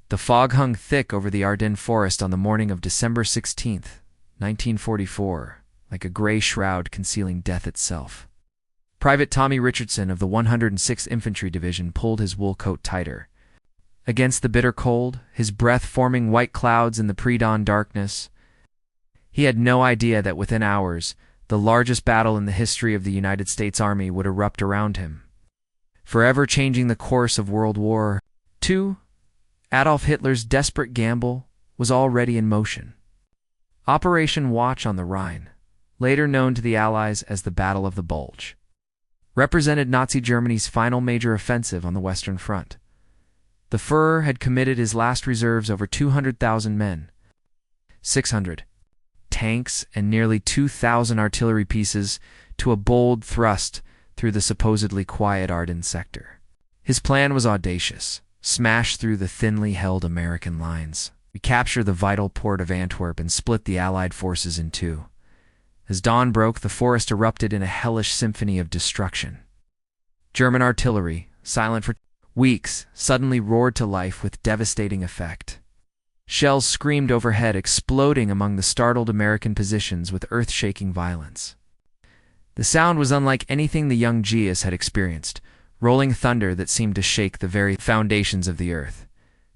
The fog hung thick over the Ardennes forest on the morning of December 16th, 1944, like a gray shroud concealing death itself. Private Tommy Richardson of the 106th Infantry Division pulled his wool coat tighter. Against the bitter cold, his breath forming white clouds in the pre-dawn darkness, he had no idea that within hours, the largest battle in the history of the United States Army would erupt around him, forever changing the course of World War II. Adolf Hitler's desperate gamble was already in motion. Operation Watch on the Rhine, later known to the Allies as the Battle of the Bulge, represented Nazi Germany's final major offensive on the Western Front. The Führer had committed his last reserves over 200,000 men, 600 tanks, and nearly 2,000 artillery pieces to a bold thrust through the supposedly quiet Ardennes sector. His plan was audacious: smash through the thinly held American lines, recapture the vital port of Antwerp, and split the Allied forces in two. As dawn broke, the forest erupted in a hellish symphony of destruction. German artillery, silent for weeks, suddenly roared to life with devastating effect. Shells screamed overhead, exploding among the startled American positions with earth-shaking violence. The sound was unlike anything the young Gius had experienced, rolling thunder that seemed to shake the very foundations of the earth.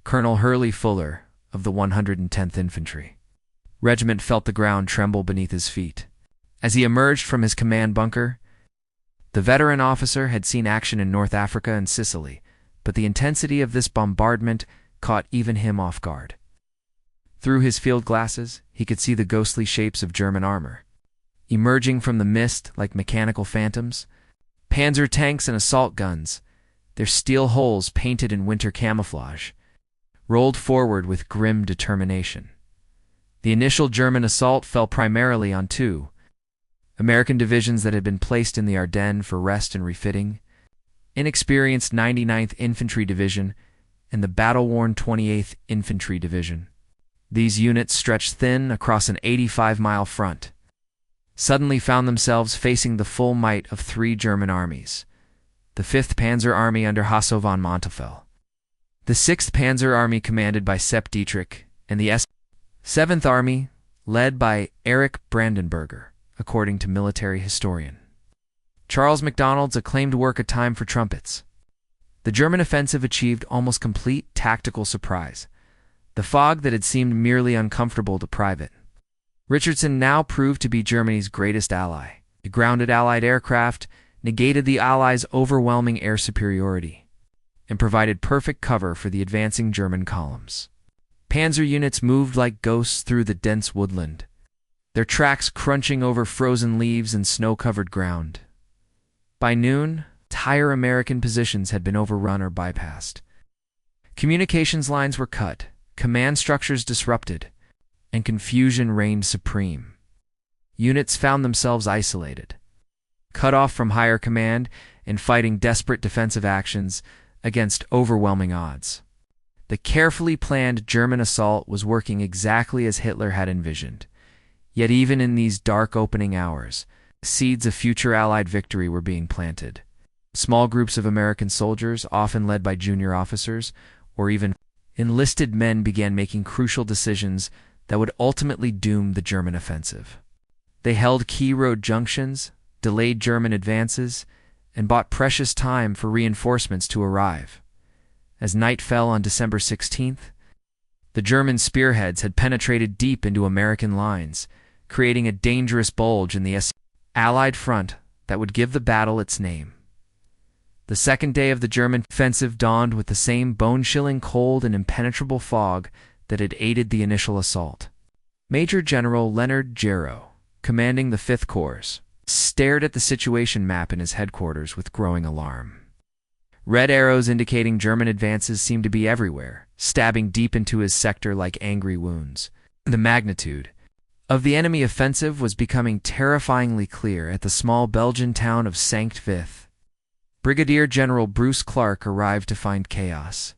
Colonel Hurley Fuller, of the 110th Infantry Regiment, felt the ground tremble beneath his feet. As he emerged from his command bunker, the veteran officer had seen action in North Africa and Sicily, but the intensity of this bombardment caught even him off guard. Through his field glasses, he could see the ghostly shapes of German armor, emerging from the mist like mechanical phantoms. Panzer tanks and assault guns, their steel hulls painted in winter camouflage, rolled forward with grim determination. The initial German assault fell primarily on two American divisions that had been placed in the Ardennes for rest and refitting: inexperienced 99th Infantry Division and the battle-worn 28th Infantry Division. These units, stretched thin across an 85-mile front, suddenly found themselves facing the full might of three German armies: the 5th Panzer Army under Hasso von Montefel, the 6th Panzer Army commanded by Sepp Dietrich, and the 7th Army led by Erich Brandenberger, according to military historian Charles MacDonald's acclaimed work A Time for Trumpets. The German offensive achieved almost complete tactical surprise. The fog that had seemed merely uncomfortable to Private Richardson now proved to be Germany's greatest ally. The grounded Allied aircraft negated the Allies' overwhelming air superiority and provided perfect cover for the advancing German columns. Panzer units moved like ghosts through the dense woodland, their tracks crunching over frozen leaves and snow-covered ground. By noon, entire American positions had been overrun or bypassed. Communications lines were cut, command structures disrupted, and confusion reigned supreme. Units found themselves isolated, cut off from higher command and fighting desperate defensive actions against overwhelming odds. The carefully planned German assault was working exactly as Hitler had envisioned. Yet even in these dark opening hours, seeds of future Allied victory were being planted. Small groups of American soldiers, often led by junior officers or even enlisted men, began making crucial decisions that would ultimately doom the German offensive. They held key road junctions, delayed German advances, and bought precious time for reinforcements to arrive. As night fell on December 16th, the German spearheads had penetrated deep into American lines, creating a dangerous bulge in the Allied front that would give the battle its name. The second day of the German offensive dawned with the same bone-chilling cold and impenetrable fog that had aided the initial assault. Major General Leonard Gero, commanding the 5th Corps, stared at the situation map in his headquarters with growing alarm. Red arrows indicating German advances seemed to be everywhere, stabbing deep into his sector like angry wounds. The magnitude of the enemy offensive was becoming terrifyingly clear at the small Belgian town of Sankt Vith. Brigadier General Bruce Clark arrived to find chaos.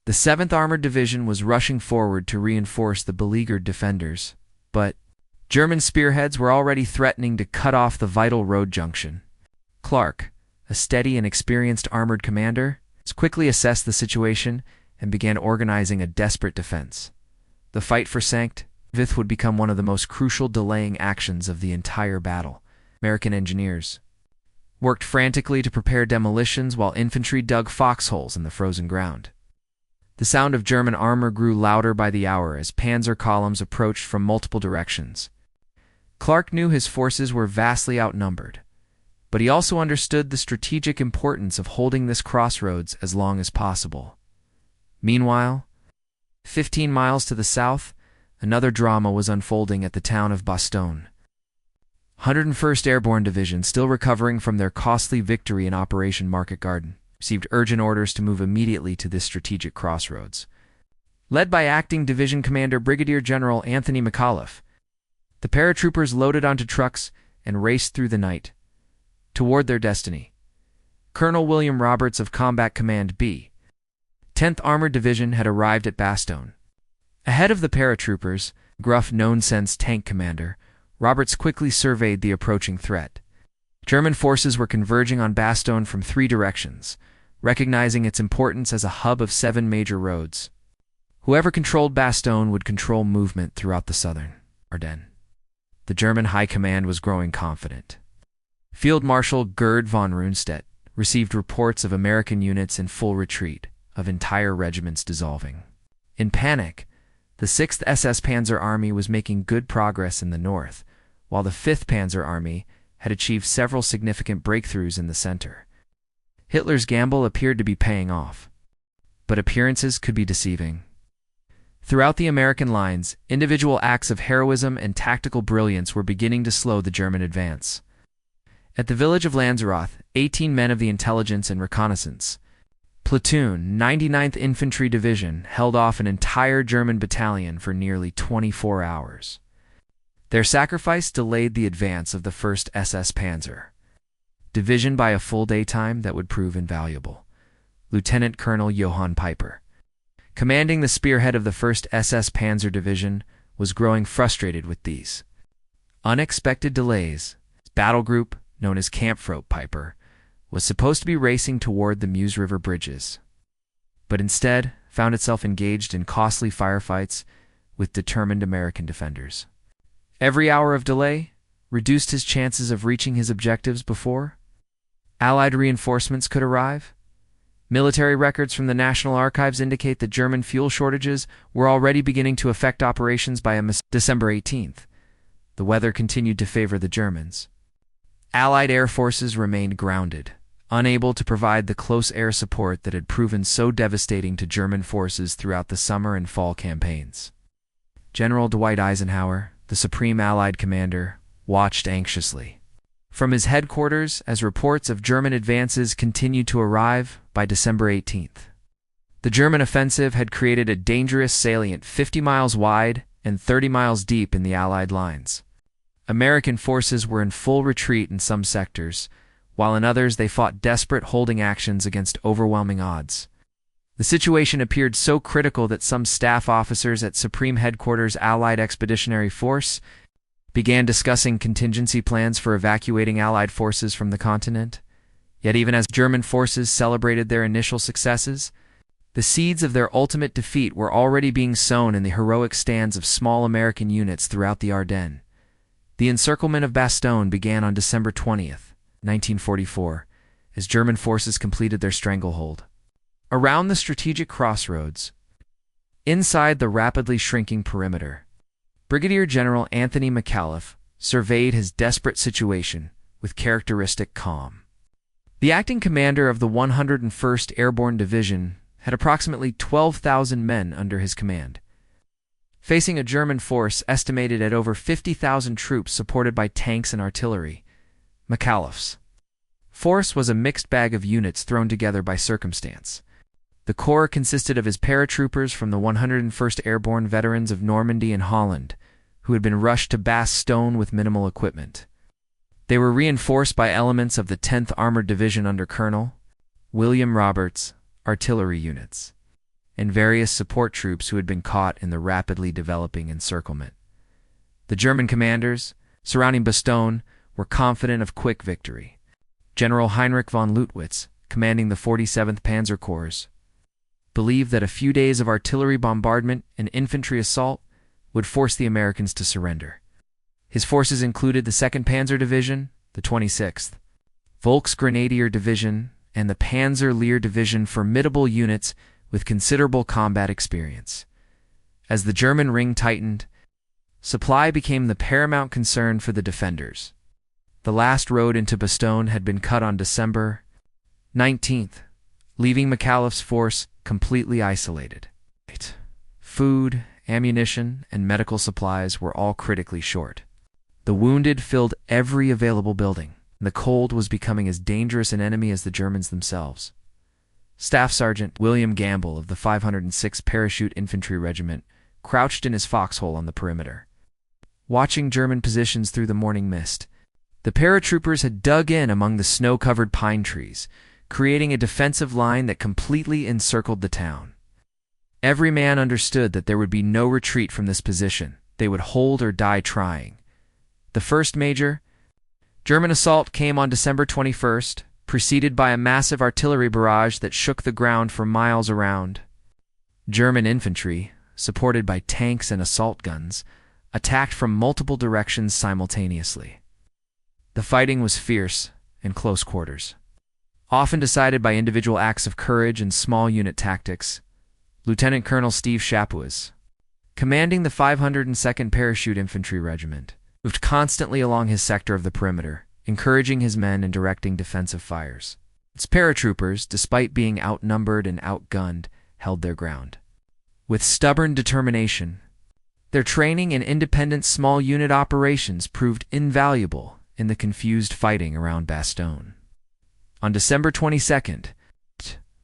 The 7th Armored Division was rushing forward to reinforce the beleaguered defenders, but German spearheads were already threatening to cut off the vital road junction. Clark, a steady and experienced armored commander, quickly assessed the situation and began organizing a desperate defense. The fight for Sankt Vith would become one of the most crucial delaying actions of the entire battle. American engineers worked frantically to prepare demolitions while infantry dug foxholes in the frozen ground. The sound of German armor grew louder by the hour as panzer columns approached from multiple directions. Clark knew his forces were vastly outnumbered, but he also understood the strategic importance of holding this crossroads as long as possible. Meanwhile, 15 miles to the south, another drama was unfolding at the town of Bastogne. 101st Airborne Division, still recovering from their costly victory in Operation Market Garden, received urgent orders to move immediately to this strategic crossroads. Led by Acting Division Commander Brigadier General Anthony McAuliffe, the paratroopers loaded onto trucks and raced through the night toward their destiny. Colonel William Roberts of Combat Command B, 10th Armored Division, had arrived at Bastogne. Ahead of the paratroopers, gruff, no-nonsense tank commander, Roberts quickly surveyed the approaching threat. German forces were converging on Bastogne from 3 directions, recognizing its importance as a hub of 7 major roads. Whoever controlled Bastogne would control movement throughout the southern Ardennes. The German High Command was growing confident. Field Marshal Gerd von Rundstedt received reports of American units in full retreat, of entire regiments dissolving. In panic, the 6th SS Panzer Army was making good progress in the north, while the 5th Panzer Army had achieved several significant breakthroughs in the center. Hitler's gamble appeared to be paying off, but appearances could be deceiving. Throughout the American lines, individual acts of heroism and tactical brilliance were beginning to slow the German advance. At the village of Lanzarote, 18 men of the Intelligence and Reconnaissance Platoon, 99th Infantry Division, held off an entire German battalion for nearly 24 hours. Their sacrifice delayed the advance of the 1st SS Panzer Division by a full daytime that would prove invaluable. Lieutenant Colonel Johann Piper, commanding the spearhead of the 1st SS Panzer Division, was growing frustrated with these unexpected delays. His battle group, known as Kampfgruppe Piper, was supposed to be racing toward the Meuse River bridges, but instead found itself engaged in costly firefights with determined American defenders. Every hour of delay reduced his chances of reaching his objectives before Allied reinforcements could arrive. Military records from the National Archives indicate that German fuel shortages were already beginning to affect operations by December 18th. The weather continued to favor the Germans. Allied air forces remained grounded, unable to provide the close air support that had proven so devastating to German forces throughout the summer and fall campaigns. General Dwight Eisenhower, the Supreme Allied Commander, watched anxiously from his headquarters as reports of German advances continued to arrive. By December 18th, the German offensive had created a dangerous salient 50 miles wide and 30 miles deep in the Allied lines. American forces were in full retreat in some sectors, while in others they fought desperate holding actions against overwhelming odds. The situation appeared so critical that some staff officers at Supreme Headquarters Allied Expeditionary Force began discussing contingency plans for evacuating Allied forces from the continent. Yet even as German forces celebrated their initial successes, the seeds of their ultimate defeat were already being sown in the heroic stands of small American units throughout the Ardennes. The encirclement of Bastogne began on December 20th, 1944, as German forces completed their stranglehold. Around the strategic crossroads, inside the rapidly shrinking perimeter, Brigadier General Anthony McAuliffe surveyed his desperate situation with characteristic calm. The acting commander of the 101st Airborne Division had approximately 12,000 men under his command, facing a German force estimated at over 50,000 troops supported by tanks and artillery. McAuliffe's force was a mixed bag of units thrown together by circumstance. The corps consisted of his paratroopers from the 101st Airborne veterans of Normandy and Holland, who had been rushed to Bastogne with minimal equipment. They were reinforced by elements of the 10th Armored Division under Colonel William Roberts, artillery units, and various support troops who had been caught in the rapidly developing encirclement. The German commanders, surrounding Bastogne, were confident of quick victory. General Heinrich von Leutwitz, commanding the 47th Panzer Corps, believed that a few days of artillery bombardment and infantry assault would force the Americans to surrender. His forces included the 2nd Panzer Division, the 26th Volksgrenadier Division, and the Panzer Lehr Division, formidable units with considerable combat experience. As the German ring tightened, supply became the paramount concern for the defenders. The last road into Bastogne had been cut on December 19th, leaving McAuliffe's force completely isolated. Food, ammunition, and medical supplies were all critically short. The wounded filled every available building. The cold was becoming as dangerous an enemy as the Germans themselves. Staff Sergeant William Gamble of the 506th Parachute Infantry Regiment crouched in his foxhole on the perimeter, watching German positions through the morning mist. The paratroopers had dug in among the snow-covered pine trees, creating a defensive line that completely encircled the town. Every man understood that there would be no retreat from this position. They would hold or die trying. The first major German assault came on December 21st, preceded by a massive artillery barrage that shook the ground for miles around. German infantry, supported by tanks and assault guns, attacked from multiple directions simultaneously. The fighting was fierce and close quarters, often decided by individual acts of courage and small unit tactics. Lieutenant Colonel Steve Chapuis, commanding the 502nd Parachute Infantry Regiment, moved constantly along his sector of the perimeter, encouraging his men and directing defensive fires. Its paratroopers, despite being outnumbered and outgunned, held their ground. With stubborn determination, their training in independent small unit operations proved invaluable in the confused fighting around Bastogne. On December 22nd,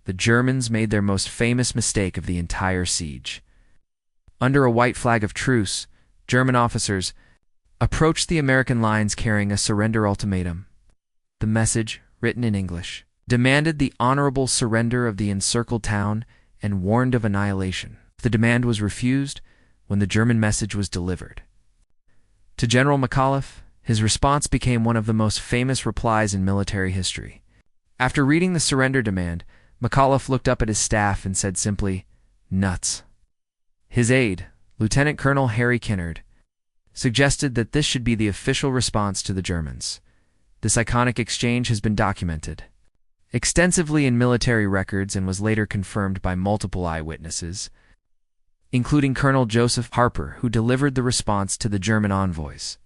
the Germans made their most famous mistake of the entire siege. Under a white flag of truce, German officers approached the American lines carrying a surrender ultimatum. The message, written in English, demanded the honorable surrender of the encircled town and warned of annihilation. The demand was refused when the German message was delivered. To General McAuliffe, his response became one of the most famous replies in military history. After reading the surrender demand, McAuliffe looked up at his staff and said simply, "Nuts." His aide, Lieutenant Colonel Harry Kinnard, suggested that this should be the official response to the Germans. This iconic exchange has been documented extensively in military records and was later confirmed by multiple eyewitnesses, including Colonel Joseph Harper, who delivered the response to the German envoys.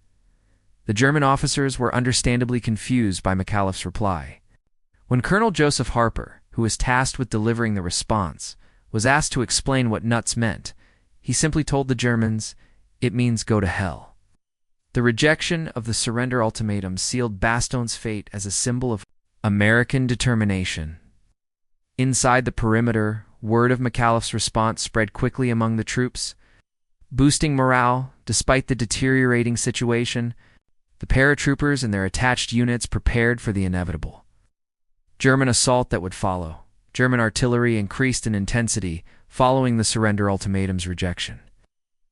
The German officers were understandably confused by McAuliffe's reply. When Colonel Joseph Harper, who was tasked with delivering the response, was asked to explain what nuts meant, he simply told the Germans, "It means go to hell." The rejection of the surrender ultimatum sealed Bastogne's fate as a symbol of American determination. Inside the perimeter, word of McAuliffe's response spread quickly among the troops, boosting morale. Despite the deteriorating situation, the paratroopers and their attached units prepared for the inevitable German assault that would follow. German artillery increased in intensity following the surrender ultimatum's rejection.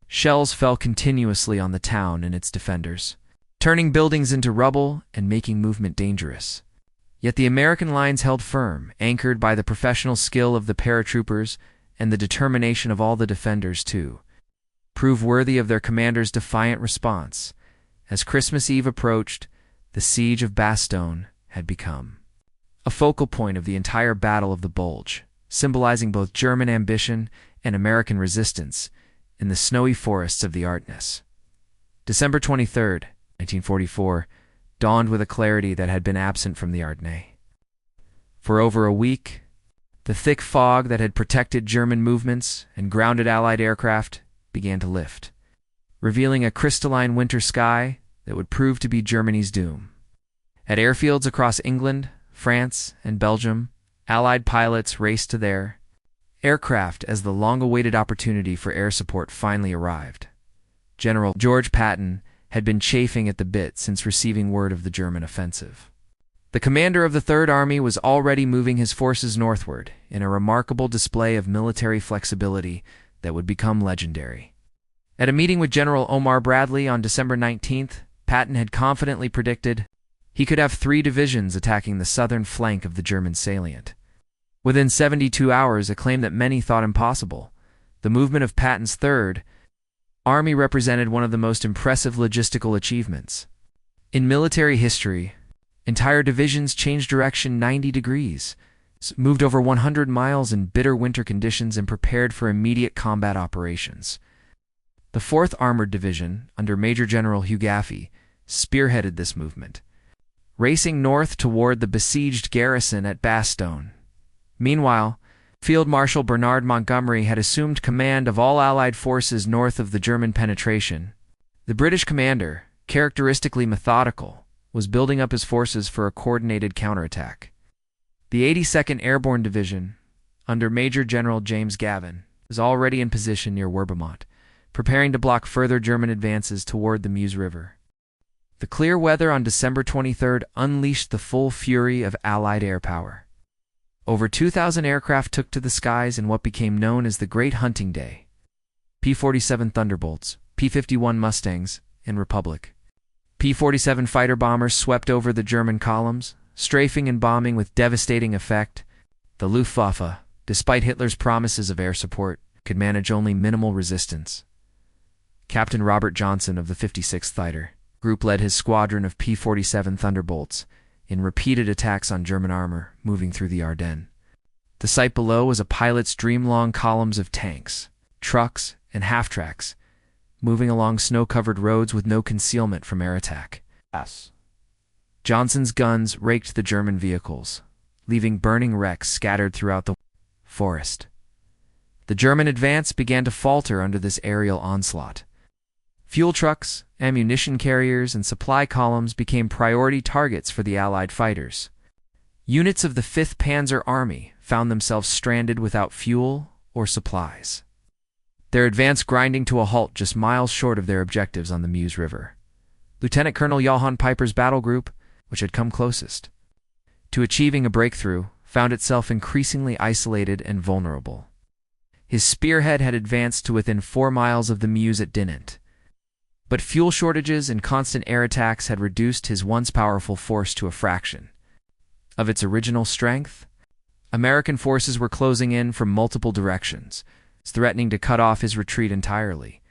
Shells fell continuously on the town and its defenders, turning buildings into rubble and making movement dangerous. Yet the American lines held firm, anchored by the professional skill of the paratroopers and the determination of all the defenders to prove worthy of their commander's defiant response. As Christmas Eve approached, the siege of Bastogne had become a focal point of the entire Battle of the Bulge, symbolizing both German ambition and American resistance in the snowy forests of the Ardennes. December 23rd, 1944, dawned with a clarity that had been absent from the Ardennes. For over a week, the thick fog that had protected German movements and grounded Allied aircraft began to lift, revealing a crystalline winter sky that would prove to be Germany's doom. At airfields across England, France, and Belgium, Allied pilots raced to their aircraft as the long-awaited opportunity for air support finally arrived. General George Patton had been chafing at the bit since receiving word of the German offensive. The commander of the Third Army was already moving his forces northward in a remarkable display of military flexibility that would become legendary. At a meeting with General Omar Bradley on December 19th, Patton had confidently predicted he could have 3 divisions attacking the southern flank of the German salient. Within 72 hours, a claim that many thought impossible, the movement of Patton's Third Army represented one of the most impressive logistical achievements. In military history, entire divisions changed direction 90 degrees, moved over 100 miles in bitter winter conditions, and prepared for immediate combat operations. The 4th Armored Division, under Major General Hugh Gaffey, spearheaded this movement, racing north toward the besieged garrison at Bastogne. Meanwhile, Field Marshal Bernard Montgomery had assumed command of all Allied forces north of the German penetration. The British commander, characteristically methodical, was building up his forces for a coordinated counterattack. The 82nd Airborne Division, under Major General James Gavin, was already in position near Werbemont, preparing to block further German advances toward the Meuse River. The clear weather on December 23rd unleashed the full fury of Allied air power. Over 2,000 aircraft took to the skies in what became known as the Great Hunting Day. P-47 Thunderbolts, P-51 Mustangs, and Republic. P-47 fighter bombers swept over the German columns, strafing and bombing with devastating effect. The Luftwaffe, despite Hitler's promises of air support, could manage only minimal resistance. Captain Robert Johnson of the 56th Fighter Group led his squadron of P-47 Thunderbolts in repeated attacks on German armor moving through the Ardennes. The sight below was a pilot's dream-long columns of tanks, trucks, and half-tracks, moving along snow-covered roads with no concealment from air attack. Johnson's guns raked the German vehicles, leaving burning wrecks scattered throughout the forest. The German advance began to falter under this aerial onslaught. Fuel trucks, ammunition carriers, and supply columns became priority targets for the Allied fighters. Units of the 5th Panzer Army found themselves stranded without fuel or supplies, their advance grinding to a halt just miles short of their objectives on the Meuse River. Lieutenant Colonel Johann Piper's battle group, which had come closest to achieving a breakthrough, found itself increasingly isolated and vulnerable. His spearhead had advanced to within 4 miles of the Meuse at Dinant, but fuel shortages and constant air attacks had reduced his once powerful force to a fraction of its original strength. American forces were closing in from multiple directions, threatening to cut off his retreat entirely,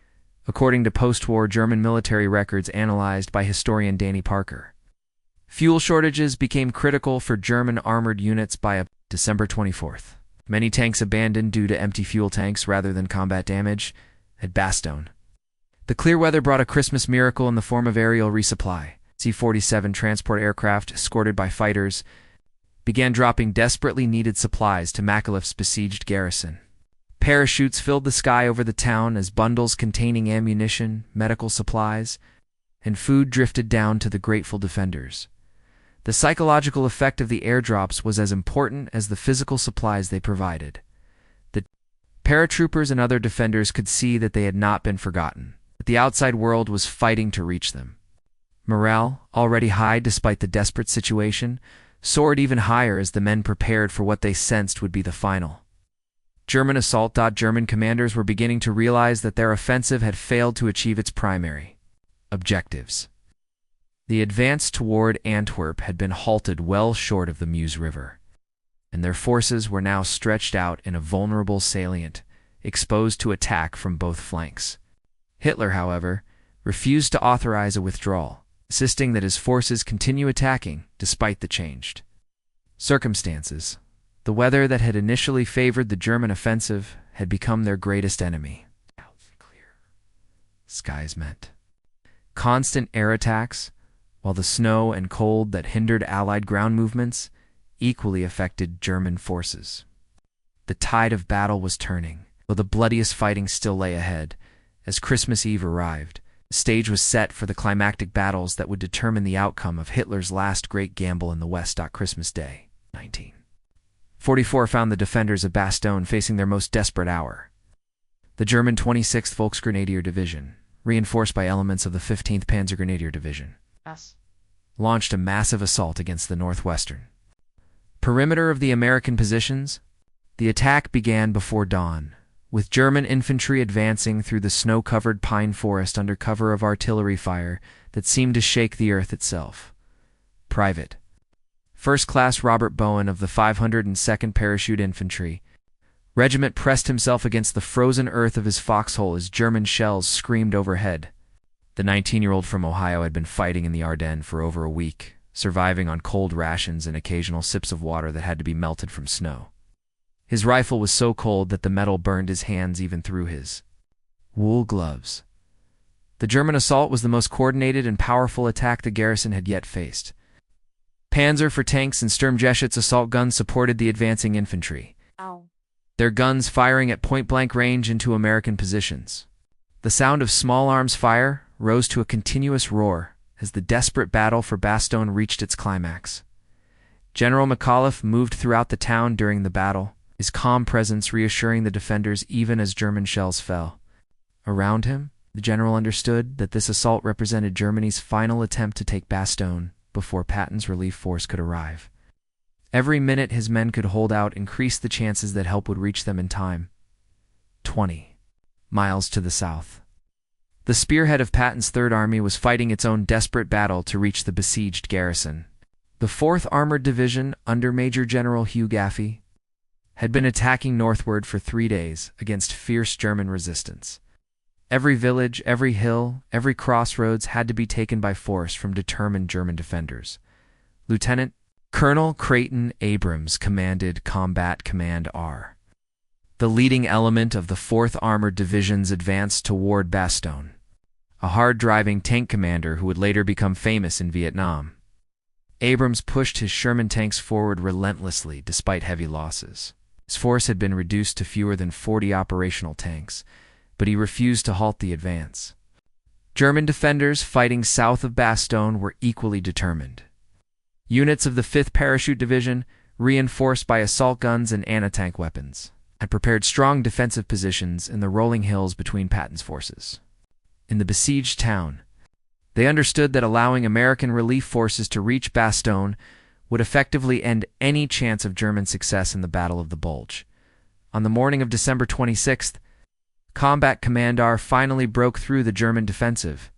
according to post-war German military records analyzed by historian Danny Parker. Fuel shortages became critical for German armored units by December 24th. Many tanks abandoned due to empty fuel tanks rather than combat damage at Bastogne. The clear weather brought a Christmas miracle in the form of aerial resupply. C-47 transport aircraft, escorted by fighters, began dropping desperately needed supplies to Makalef's besieged garrison. Parachutes filled the sky over the town as bundles containing ammunition, medical supplies, and food drifted down to the grateful defenders. The psychological effect of the airdrops was as important as the physical supplies they provided. The paratroopers and other defenders could see that they had not been forgotten, that the outside world was fighting to reach them. Morale, already high despite the desperate situation, soared even higher as the men prepared for what they sensed would be the final German assault. German commanders were beginning to realize that their offensive had failed to achieve its primary objectives. The advance toward Antwerp had been halted well short of the Meuse River, and their forces were now stretched out in a vulnerable salient, exposed to attack from both flanks. Hitler, however, refused to authorize a withdrawal, insisting that his forces continue attacking despite the changed circumstances. The weather that had initially favored the German offensive had become their greatest enemy. Clear skies meant constant air attacks, while the snow and cold that hindered Allied ground movements equally affected German forces. The tide of battle was turning, though the bloodiest fighting still lay ahead. As Christmas Eve arrived, the stage was set for the climactic battles that would determine the outcome of Hitler's last great gamble in the West. Christmas Day, 1944, found the defenders of Bastogne facing their most desperate hour. The German 26th Volksgrenadier Division, reinforced by elements of the 15th Panzergrenadier Division, launched a massive assault against the northwestern perimeter of the American positions. The attack began before dawn, with German infantry advancing through the snow-covered pine forest under cover of artillery fire that seemed to shake the earth itself. Private First Class Robert Bowen of the 502nd Parachute Infantry Regiment pressed himself against the frozen earth of his foxhole as German shells screamed overhead. The 19-year-old from Ohio had been fighting in the Ardennes for over a week, surviving on cold rations and occasional sips of water that had to be melted from snow. His rifle was so cold that the metal burned his hands even through his wool gloves. The German assault was the most coordinated and powerful attack the garrison had yet faced. Panzer for tanks and Sturmgeschütz assault guns supported the advancing infantry, their guns firing at point-blank range into American positions. The sound of small arms fire rose to a continuous roar as the desperate battle for Bastogne reached its climax. General McAuliffe moved throughout the town during the battle, his calm presence reassuring the defenders even as German shells fell. Around him, the general understood that this assault represented Germany's final attempt to take Bastogne before Patton's relief force could arrive. Every minute his men could hold out increased the chances that help would reach them in time. 20 miles to the south. The spearhead of Patton's Third Army was fighting its own desperate battle to reach the besieged garrison. The 4th Armored Division, under Major General Hugh Gaffey, had been attacking northward for 3 days against fierce German resistance. Every village, every hill, every crossroads had to be taken by force from determined German defenders. Lieutenant Colonel Creighton Abrams commanded Combat Command R, the leading element of the 4th Armored Division's advance toward Bastogne, a hard-driving tank commander who would later become famous in Vietnam. Abrams pushed his Sherman tanks forward relentlessly despite heavy losses. His force had been reduced to fewer than 40 operational tanks, but he refused to halt the advance. German defenders fighting south of Bastogne were equally determined. Units of the 5th Parachute Division, reinforced by assault guns and anti-tank weapons, had prepared strong defensive positions in the rolling hills between Patton's forces. In the besieged town, they understood that allowing American relief forces to reach Bastogne would effectively end any chance of German success in the Battle of the Bulge. On the morning of December 26th, Combat Command R finally broke through the German defensive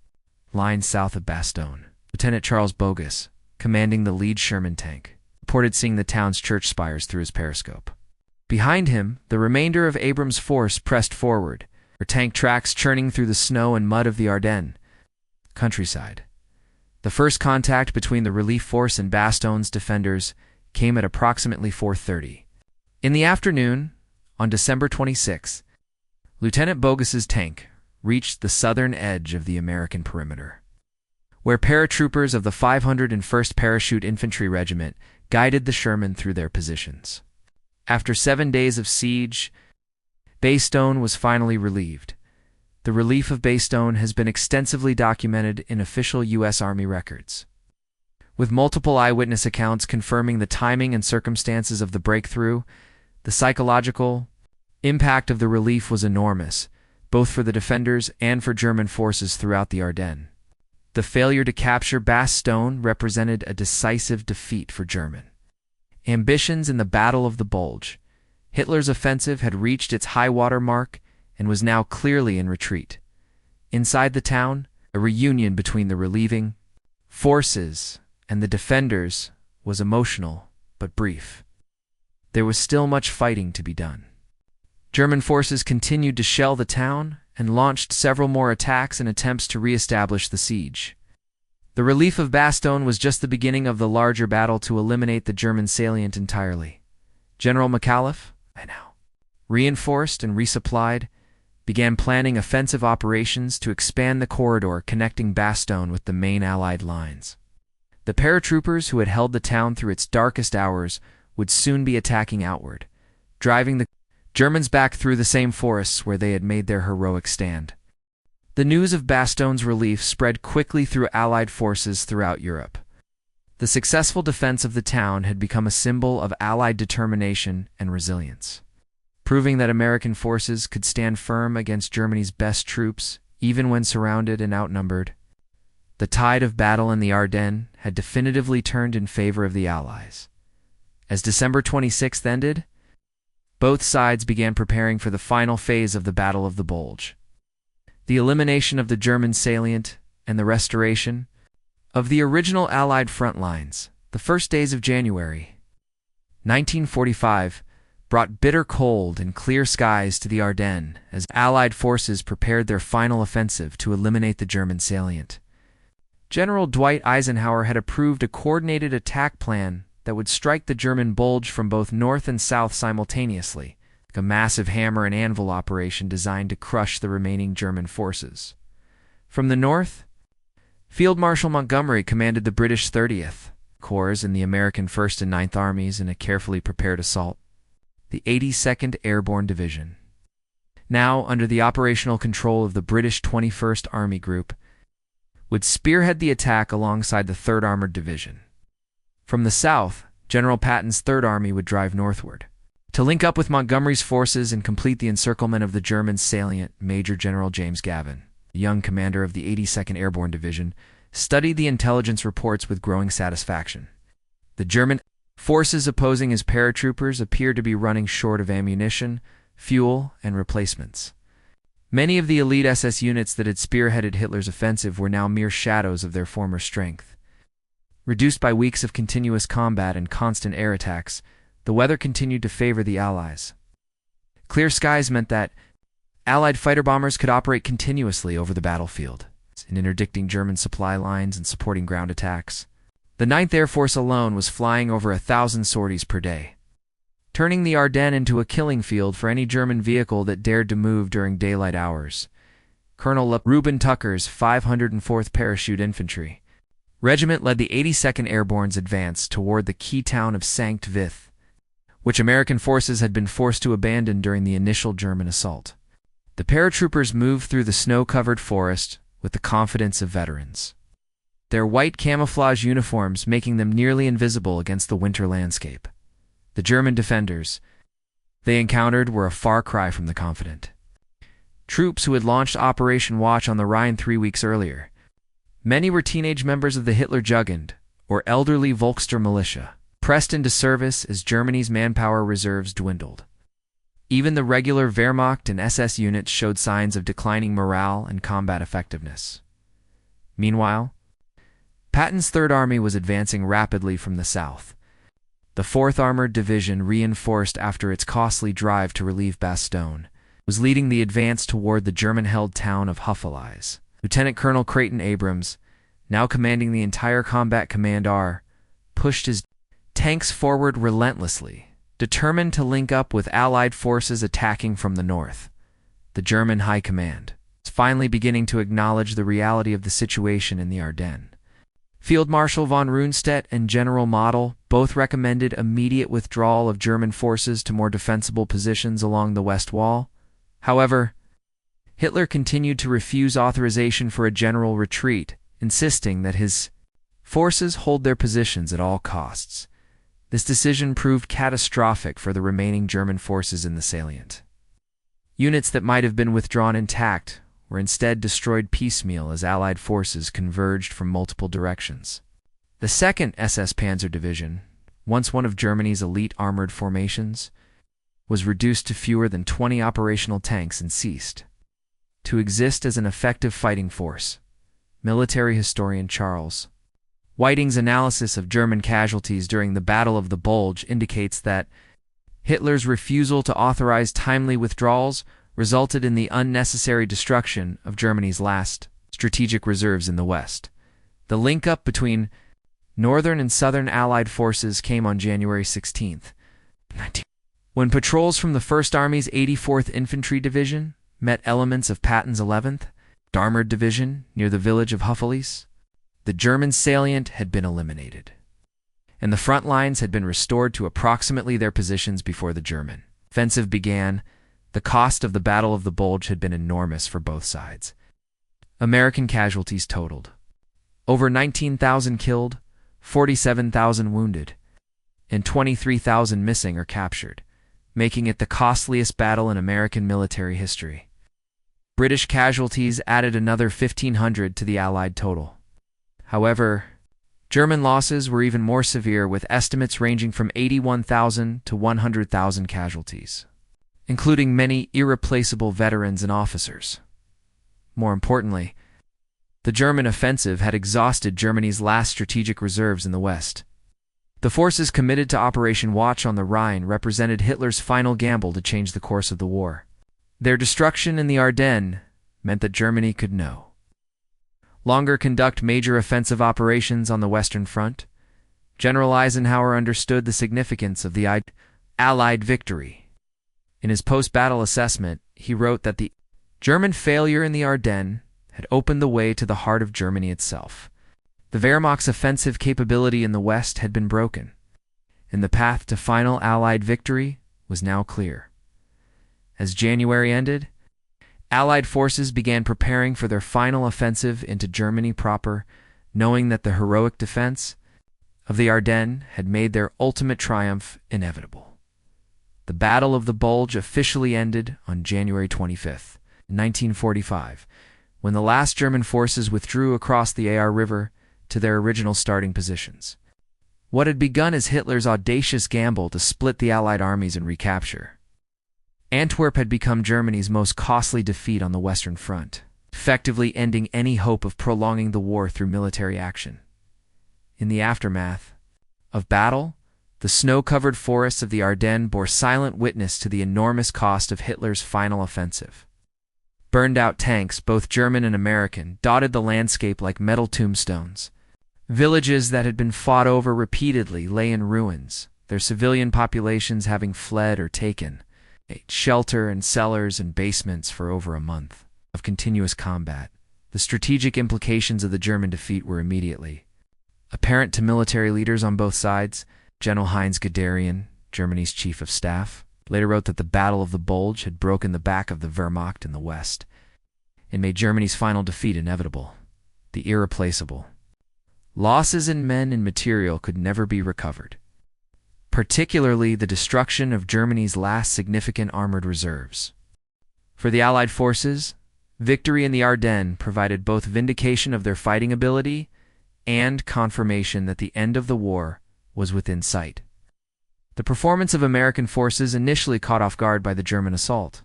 line south of Bastogne. Lieutenant Charles Bogus, commanding the lead Sherman tank, reported seeing the town's church spires through his periscope. Behind him, the remainder of Abrams' force pressed forward, their tank tracks churning through the snow and mud of the Ardennes countryside. The first contact between the relief force and Bastogne's defenders came at approximately 4:30. In the afternoon, on December 26, Lieutenant Bogus's tank reached the southern edge of the American perimeter, where paratroopers of the 501st Parachute Infantry Regiment guided the Sherman through their positions. After 7 days of siege, Bastogne was finally relieved. The relief of Bastogne has been extensively documented in official U.S. Army records, with multiple eyewitness accounts confirming the timing and circumstances of the breakthrough. The psychological impact of the relief was enormous, both for the defenders and for German forces throughout the Ardennes. The failure to capture Bastogne represented a decisive defeat for German ambitions in the Battle of the Bulge. Hitler's offensive had reached its high-water mark and was now clearly in retreat. Inside the town, a reunion between the relieving forces and the defenders was emotional but brief. There was still much fighting to be done. German forces continued to shell the town and launched several more attacks and attempts to re-establish the siege. The relief of Bastogne was just the beginning of the larger battle to eliminate the German salient entirely. General McAuliffe, reinforced and resupplied, began planning offensive operations to expand the corridor connecting Bastogne with the main Allied lines. The paratroopers who had held the town through its darkest hours would soon be attacking outward, driving the Germans back through the same forests where they had made their heroic stand. The news of Bastogne's relief spread quickly through Allied forces throughout Europe. The successful defense of the town had become a symbol of Allied determination and resilience, proving that American forces could stand firm against Germany's best troops, even when surrounded and outnumbered. The tide of battle in the Ardennes had definitively turned in favor of the Allies. As December 26th ended, both sides began preparing for the final phase of the Battle of the Bulge, the elimination of the German salient and the restoration of the original Allied front lines. The first days of January 1945 brought bitter cold and clear skies to the Ardennes as Allied forces prepared their final offensive to eliminate the German salient. General Dwight Eisenhower had approved a coordinated attack plan that would strike the German Bulge from both north and south simultaneously, like a massive hammer and anvil operation designed to crush the remaining German forces. From the north, Field Marshal Montgomery commanded the British 30th Corps and the American 1st and 9th Armies in a carefully prepared assault. The 82nd Airborne Division, now under the operational control of the British 21st Army Group, would spearhead the attack alongside the 3rd Armored Division. From the south, General Patton's 3rd Army would drive northward. To link up with Montgomery's forces and complete the encirclement of the German salient, Major General James Gavin, the young commander of the 82nd Airborne Division, studied the intelligence reports with growing satisfaction. The German forces opposing his paratroopers appeared to be running short of ammunition, fuel, and replacements. Many of the elite SS units that had spearheaded Hitler's offensive were now mere shadows of their former strength. Reduced by weeks of continuous combat and constant air attacks, the weather continued to favor the Allies. Clear skies meant that Allied fighter bombers could operate continuously over the battlefield, in interdicting German supply lines and supporting ground attacks. The 9th Air Force alone was flying over 1,000 sorties per day, turning the Ardennes into a killing field for any German vehicle that dared to move during daylight hours. Colonel Reuben Tucker's 504th Parachute Infantry Regiment led the 82nd Airborne's advance toward the key town of Sankt Vith, which American forces had been forced to abandon during the initial German assault. The paratroopers moved through the snow-covered forest with the confidence of veterans, their white camouflage uniforms making them nearly invisible against the winter landscape. The German defenders they encountered were a far cry from the confident. Troops who had launched Operation Watch on the Rhine 3 weeks earlier. Many were teenage members of the Hitler Jugend, or elderly Volkssturm militia, pressed into service as Germany's manpower reserves dwindled. Even the regular Wehrmacht and SS units showed signs of declining morale and combat effectiveness. Meanwhile, Patton's 3rd Army was advancing rapidly from the south. The 4th Armored Division, reinforced after its costly drive to relieve Bastogne, was leading the advance toward the German-held town of Houffalize. Lieutenant Colonel Creighton Abrams, now commanding the entire Combat Command R, pushed his tanks forward relentlessly, determined to link up with Allied forces attacking from the north. The German High Command was finally beginning to acknowledge the reality of the situation in the Ardennes. Field Marshal von Rundstedt and General Model both recommended immediate withdrawal of German forces to more defensible positions along the West Wall. However, Hitler continued to refuse authorization for a general retreat, insisting that his forces hold their positions at all costs. This decision proved catastrophic for the remaining German forces in the salient. Units that might have been withdrawn intact were instead destroyed piecemeal as Allied forces converged from multiple directions. The 2nd SS Panzer Division, once one of Germany's elite armored formations, was reduced to fewer than 20 operational tanks and ceased to exist as an effective fighting force. Military historian Charles Whiting's analysis of German casualties during the Battle of the Bulge indicates that Hitler's refusal to authorize timely withdrawals resulted in the unnecessary destruction of Germany's last strategic reserves in the West. The link-up between Northern and Southern Allied forces came on January 16th, when patrols from the 1st Army's 84th Infantry Division met elements of Patton's 11th Armored Division near the village of Houffalize. The German salient had been eliminated, and the front lines had been restored to approximately their positions before the German offensive began. The cost of the Battle of the Bulge had been enormous for both sides. American casualties totaled over 19,000 killed, 47,000 wounded, and 23,000 missing or captured, making it the costliest battle in American military history. British casualties added another 1,500 to the Allied total. However, German losses were even more severe, with estimates ranging from 81,000 to 100,000 casualties, including many irreplaceable veterans and officers. More importantly, the German offensive had exhausted Germany's last strategic reserves in the West. The forces committed to Operation Watch on the Rhine represented Hitler's final gamble to change the course of the war. Their destruction in the Ardennes meant that Germany could no longer conduct major offensive operations on the Western Front. General Eisenhower understood the significance of the Allied victory. In his post-battle assessment, he wrote that the German failure in the Ardennes had opened the way to the heart of Germany itself. The Wehrmacht's offensive capability in the West had been broken, and the path to final Allied victory was now clear. As January ended, Allied forces began preparing for their final offensive into Germany proper, knowing that the heroic defense of the Ardennes had made their ultimate triumph inevitable. The Battle of the Bulge officially ended on January 25, 1945, when the last German forces withdrew across the Aar River to their original starting positions. What had begun as Hitler's audacious gamble to split the Allied armies and recapture Antwerp had become Germany's most costly defeat on the Western Front, effectively ending any hope of prolonging the war through military action. In the aftermath of battle, the snow-covered forests of the Ardennes bore silent witness to the enormous cost of Hitler's final offensive. Burned-out tanks, both German and American, dotted the landscape like metal tombstones. Villages that had been fought over repeatedly lay in ruins, their civilian populations having fled or taken shelter in cellars and basements for over a month of continuous combat. The strategic implications of the German defeat were immediately apparent to military leaders on both sides. General Heinz Guderian, Germany's chief of staff, later wrote that the Battle of the Bulge had broken the back of the Wehrmacht in the West and made Germany's final defeat inevitable, the irreplaceable. Losses in men and material could never be recovered, particularly the destruction of Germany's last significant armored reserves. For the Allied forces, victory in the Ardennes provided both vindication of their fighting ability and confirmation that the end of the war was within sight. The performance of American forces, initially caught off guard by the German assault,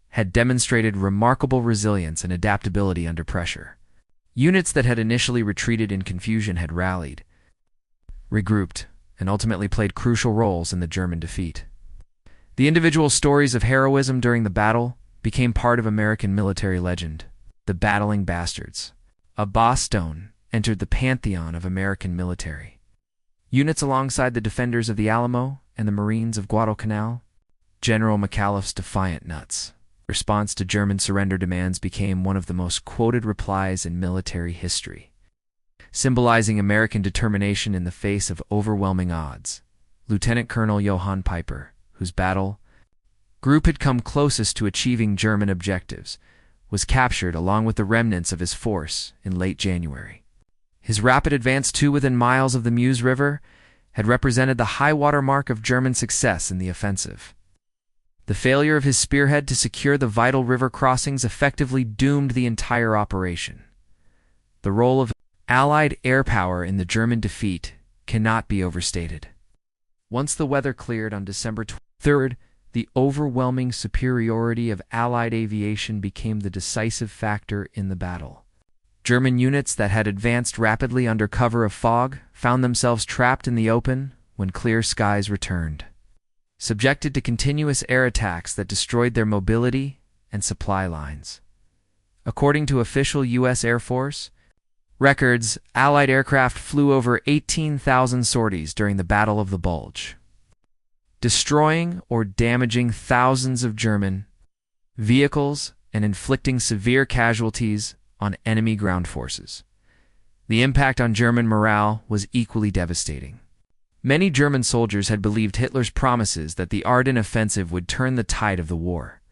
had demonstrated remarkable resilience and adaptability under pressure. Units that had initially retreated in confusion had rallied, regrouped, and ultimately played crucial roles in the German defeat. The individual stories of heroism during the battle became part of American military legend. The Battling Bastards, a Boston, entered the pantheon of American military. Units alongside the defenders of the Alamo and the Marines of Guadalcanal, General McAuliffe's Defiant Nuts. Response to German surrender demands became one of the most quoted replies in military history, symbolizing American determination in the face of overwhelming odds. Lieutenant Colonel Johann Piper, whose battle group had come closest to achieving German objectives, was captured along with the remnants of his force in late January. His rapid advance to within miles of the Meuse River had represented the high-water mark of German success in the offensive. The failure of his spearhead to secure the vital river crossings effectively doomed the entire operation. The role of Allied air power in the German defeat cannot be overstated. Once the weather cleared on December 3rd, the overwhelming superiority of Allied aviation became the decisive factor in the battle. German units that had advanced rapidly under cover of fog found themselves trapped in the open when clear skies returned, subjected to continuous air attacks that destroyed their mobility and supply lines. According to official U.S. Air Force records, Allied aircraft flew over 18,000 sorties during the Battle of the Bulge, destroying or damaging thousands of German vehicles and inflicting severe casualties on enemy ground forces. The impact on German morale was equally devastating. Many German soldiers had believed Hitler's promises that the Ardennes offensive would turn the tide of the war.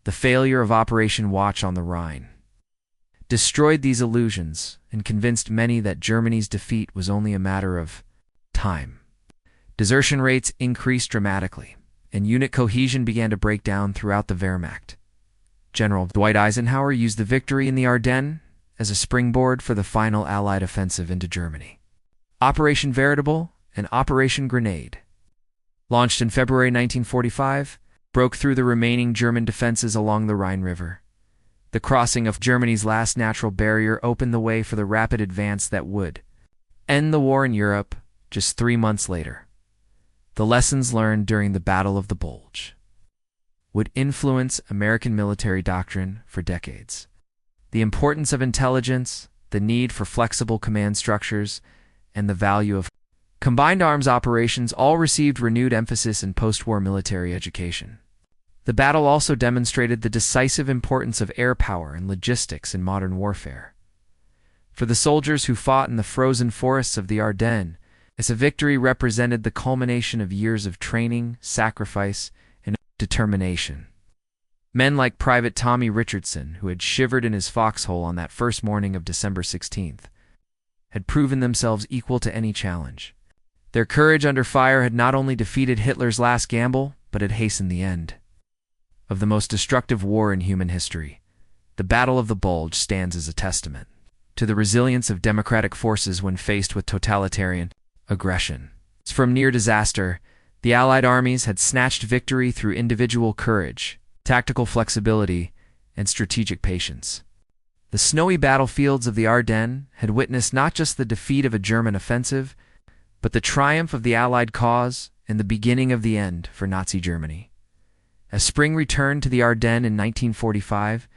The failure of Operation Watch on the Rhine destroyed these illusions and convinced many that Germany's defeat was only a matter of time. Desertion rates increased dramatically, and unit cohesion began to break down throughout the Wehrmacht. General Dwight Eisenhower used the victory in the Ardennes as a springboard for the final Allied offensive into Germany. Operation Veritable and Operation Grenade, launched in February 1945, broke through the remaining German defenses along the Rhine River. The crossing of Germany's last natural barrier opened the way for the rapid advance that would end the war in Europe just 3 months later. The lessons learned during the Battle of the Bulge would influence American military doctrine for decades. The importance of intelligence, the need for flexible command structures, and the value of combined arms operations all received renewed emphasis in post-war military education. The battle also demonstrated the decisive importance of air power and logistics in modern warfare. For the soldiers who fought in the frozen forests of the Ardennes, this victory represented the culmination of years of training, sacrifice, and determination. Men like Private Tommy Richardson, who had shivered in his foxhole on that first morning of December 16th, had proven themselves equal to any challenge. Their courage under fire had not only defeated Hitler's last gamble, but had hastened the end of the most destructive war in human history. The Battle of the Bulge stands as a testament to the resilience of democratic forces when faced with totalitarian aggression. From near disaster, the Allied armies had snatched victory through individual courage, tactical flexibility, and strategic patience. The snowy battlefields of the Ardennes had witnessed not just the defeat of a German offensive, but the triumph of the Allied cause and the beginning of the end for Nazi Germany. As spring returned to the Ardennes in 1945,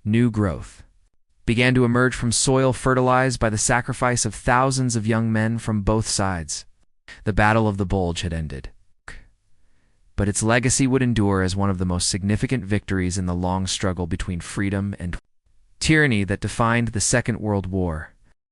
new growth began to emerge from soil fertilized by the sacrifice of thousands of young men from both sides. The Battle of the Bulge had ended, but its legacy would endure as one of the most significant victories in the long struggle between freedom and tyranny that defined the Second World War.